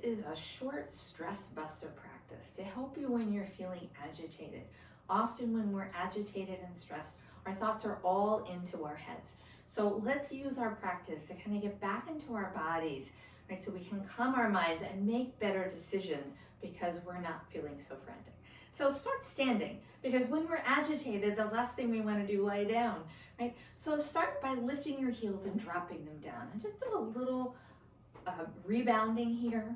is a short stress buster practice to help you when you're feeling agitated. Often when we're agitated and stressed, our thoughts are all into our heads. So let's use our practice to kind of get back into our bodies, right? So we can calm our minds and make better decisions because we're not feeling so frantic. So start standing, because when we're agitated, the last thing we want to do is lie down, right? So start by lifting your heels and dropping them down, and just do a little rebounding here.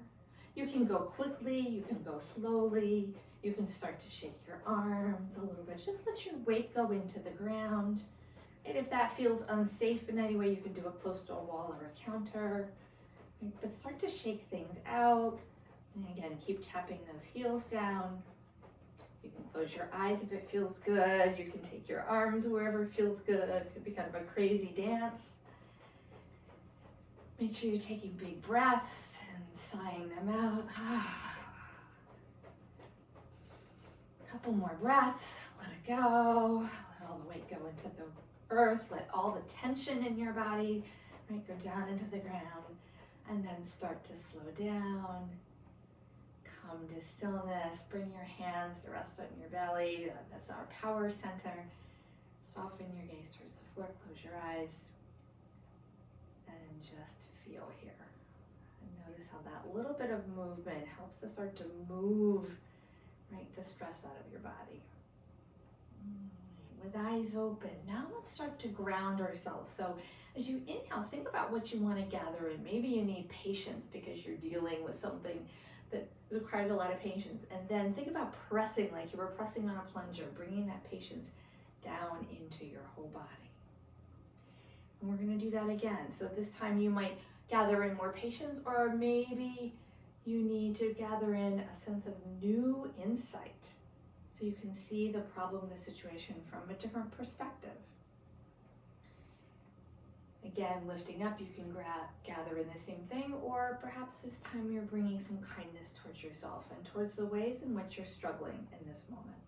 You can go quickly, you can go slowly, you can start to shake your arms a little bit. Just let your weight go into the ground. And if that feels unsafe in any way, you can do it close to a wall or a counter. But start to shake things out. And again, keep tapping those heels down. You can close your eyes if it feels good. You can take your arms wherever it feels good. It could be kind of a crazy dance. Make sure you're taking big breaths and sighing them out. A couple more breaths. Let it go. Let all the weight go into the earth. Let all the tension in your body, right, go down into the ground. And then start to slow down. Come to stillness. Bring your hands to rest on your belly. That's our power center. Soften your gaze towards the floor. Close your eyes. And just feel here. And notice how that little bit of movement helps us start to move, right, the stress out of your body. With eyes open, now let's start to ground ourselves. So as you inhale, think about what you want to gather in. Maybe you need patience because you're dealing with something that requires a lot of patience. And then think about pressing like you were pressing on a plunger, bringing that patience down into your whole body. And we're going to do that again. So this time you might gather in more patience, or maybe you need to gather in a sense of new insight so you can see the problem, the situation from a different perspective. Again, lifting up, you can gather in the same thing, or perhaps this time you're bringing some kindness towards yourself and towards the ways in which you're struggling in this moment.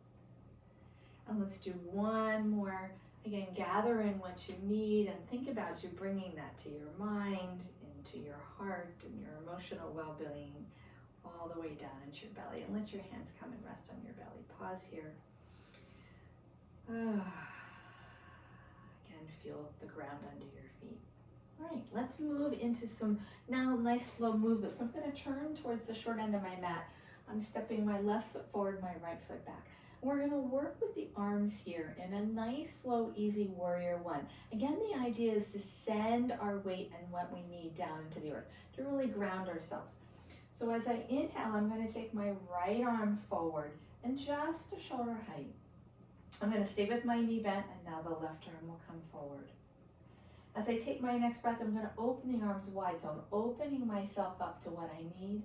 And let's do one more. Again, gather in what you need and think about you bringing that to your mind, into your heart, and your emotional well-being, all the way down into your belly. And let your hands come and rest on your belly. Pause here. Again, feel the ground under your feet. All right, let's move into some now nice slow movement. So I'm going to turn towards the short end of my mat. I'm stepping my left foot forward, my right foot back. We're going to work with the arms here in a nice, slow, easy warrior one. Again, the idea is to send our weight and what we need down into the earth, to really ground ourselves. So as I inhale, I'm going to take my right arm forward and just to shoulder height. I'm going to stay with my knee bent, and now the left arm will come forward. As I take my next breath, I'm going to open the arms wide. So I'm opening myself up to what I need.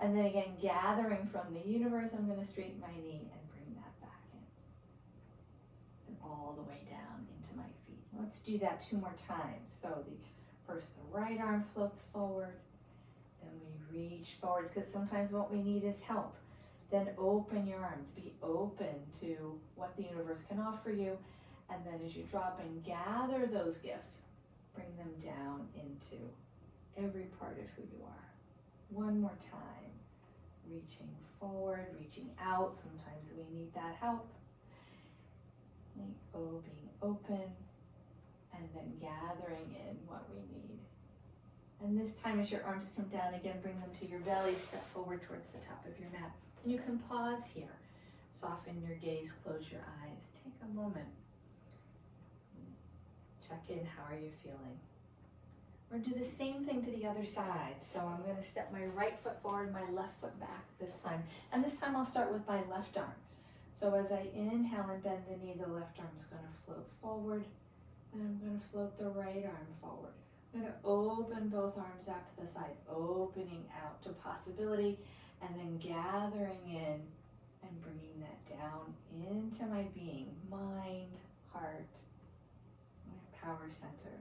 And then again, gathering from the universe, I'm going to straighten my knee and bring that back in. And all the way down into my feet. Let's do that 2 more times. So the right arm floats forward. Then we reach forward, because sometimes what we need is help. Then open your arms. Be open to what the universe can offer you. And then as you drop and gather those gifts, bring them down into every part of who you are. One more time. Reaching forward, reaching out. Sometimes we need that help. Being open, and then gathering in what we need. And this time, as your arms come down, again, bring them to your belly. Step forward towards the top of your mat. And you can pause here. Soften your gaze, close your eyes. Take a moment. Check in, how are you feeling? Or do the same thing to the other side. So I'm going to step my right foot forward, my left foot back this time. And this time I'll start with my left arm. So as I inhale and bend the knee, the left arm is going to float forward. Then I'm going to float the right arm forward. I'm going to open both arms out to the side, opening out to possibility, and then gathering in and bringing that down into my being, mind, heart, my power center.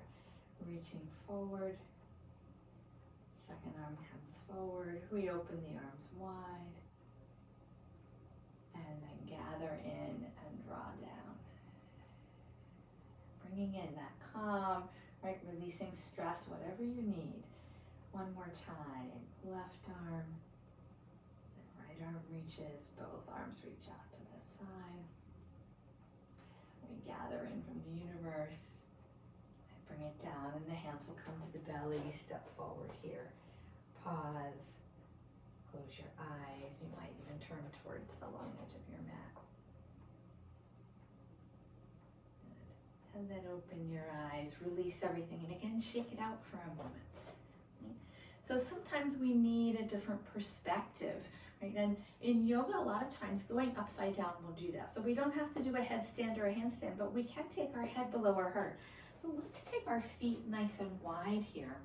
Reaching forward. Second arm comes forward. We open the arms wide. And then gather in and draw down. Bringing in that calm, right? Releasing stress, whatever you need. One more time. Left arm. arm reaches, both arms reach out to the side. We gather in from the universe. And bring it down, and the hands will come to the belly. Step forward here. Pause. Close your eyes. You might even turn towards the long edge of your mat. Good. And then open your eyes. Release everything. And again, shake it out for a moment. So sometimes we need a different perspective, right? And in yoga, a lot of times going upside down will do that. So we don't have to do a headstand or a handstand, but we can take our head below our heart. So let's take our feet nice and wide here.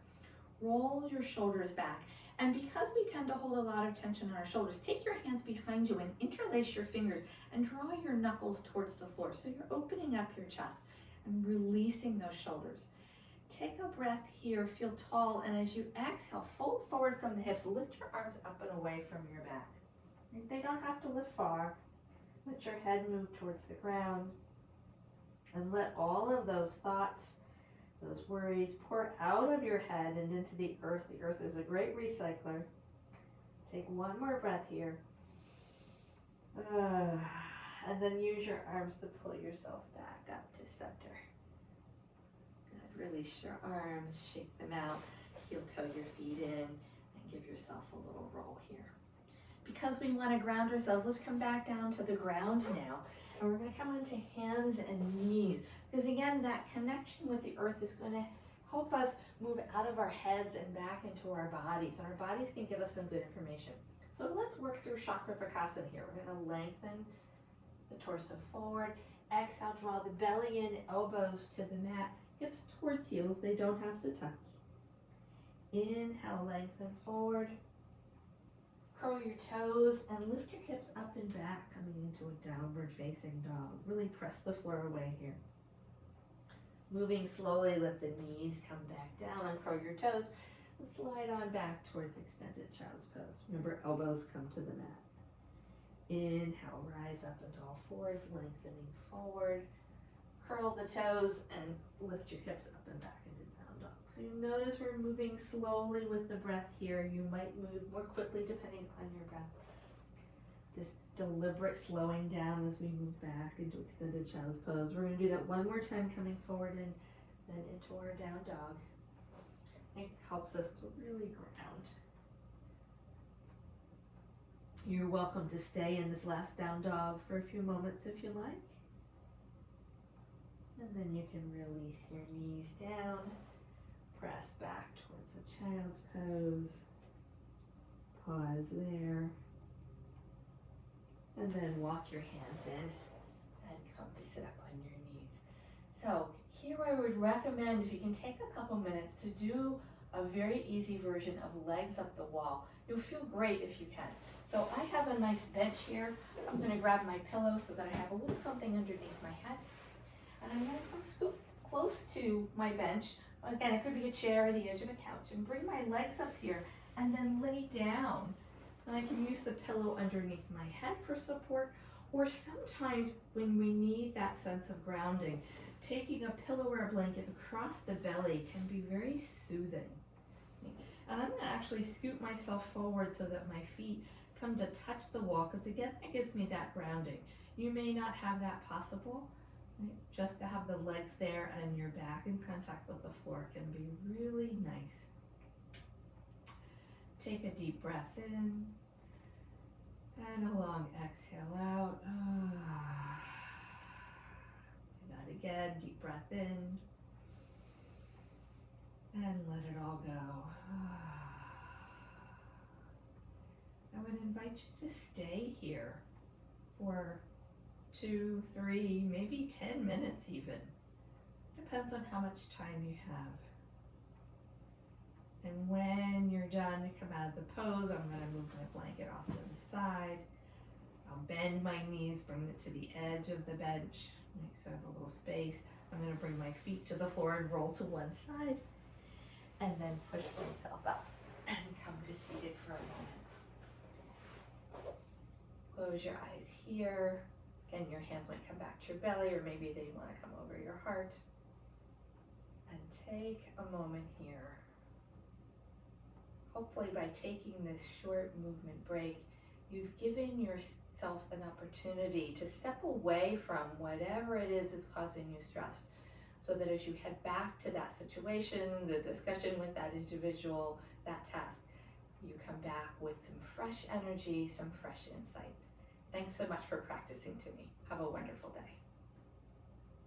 Roll your shoulders back. And because we tend to hold a lot of tension on our shoulders, take your hands behind you and interlace your fingers and draw your knuckles towards the floor. So you're opening up your chest and releasing those shoulders. Take a breath here, feel tall, and as you exhale, fold forward from the hips, lift your arms up and away from your back. They don't have to lift far. Let your head move towards the ground, and let all of those thoughts, those worries, pour out of your head and into the earth. The earth is a great recycler. Take one more breath here. And then use your arms to pull yourself back up to center. Release your arms, shake them out, heel toe your feet in, and give yourself a little roll here. Because we want to ground ourselves, let's come back down to the ground now. And we're going to come onto hands and knees. Because again, that connection with the earth is going to help us move out of our heads and back into our bodies. And our bodies can give us some good information. So let's work through Chakravarkasana here. We're going to lengthen the torso forward. Exhale, draw the belly in, elbows to the mat. Hips towards heels, they don't have to touch. Inhale, lengthen forward. Curl your toes and lift your hips up and back, coming into a downward facing dog. Really press the floor away here. Moving slowly, let the knees come back down, uncurl your toes, and slide on back towards extended child's pose. Remember, elbows come to the mat. Inhale, rise up into all fours, lengthening forward. Curl the toes and lift your hips up and back into down dog. So you notice we're moving slowly with the breath here. You might move more quickly depending on your breath. This deliberate slowing down as we move back into extended child's pose. We're going to do that one more time, coming forward and then into our down dog. It helps us to really ground. You're welcome to stay in this last down dog for a few moments if you like. And then you can release your knees down, press back towards a child's pose, pause there, and then walk your hands in and come to sit up on your knees. So here I would recommend, if you can take a couple minutes, to do a very easy version of legs up the wall. You'll feel great if you can. So I have a nice bench here. I'm going to grab my pillow so that I have a little something underneath my head. And I'm going to come scoop close to my bench. Again, it could be a chair or the edge of a couch. And bring my legs up here and then lay down. And I can use the pillow underneath my head for support. Or sometimes when we need that sense of grounding, taking a pillow or a blanket across the belly can be very soothing. And I'm going to actually scoot myself forward so that my feet come to touch the wall, because again, that gives me that grounding. You may not have that possible. Right? Just to have the legs there and your back in contact with the floor can be really nice. Take a deep breath in and a long exhale out. Do that again. Deep breath in and let it all go. I would invite you to stay here for 2, 3, maybe 10 minutes even. Depends on how much time you have. And when you're done to come out of the pose, I'm going to move my blanket off to the side. I'll bend my knees, bring it to the edge of the bench, so I have a little space. I'm going to bring my feet to the floor and roll to one side, and then push myself up and come to seated for a moment. Close your eyes here. Again, your hands might come back to your belly, or maybe they want to come over your heart. And take a moment here. Hopefully by taking this short movement break, You've given yourself an opportunity to step away from whatever it is that's causing you stress, so that as you head back to that situation, the discussion with that individual, that task, you come back with some fresh energy, some fresh insight. Thanks so much for practicing to me. Have a wonderful day.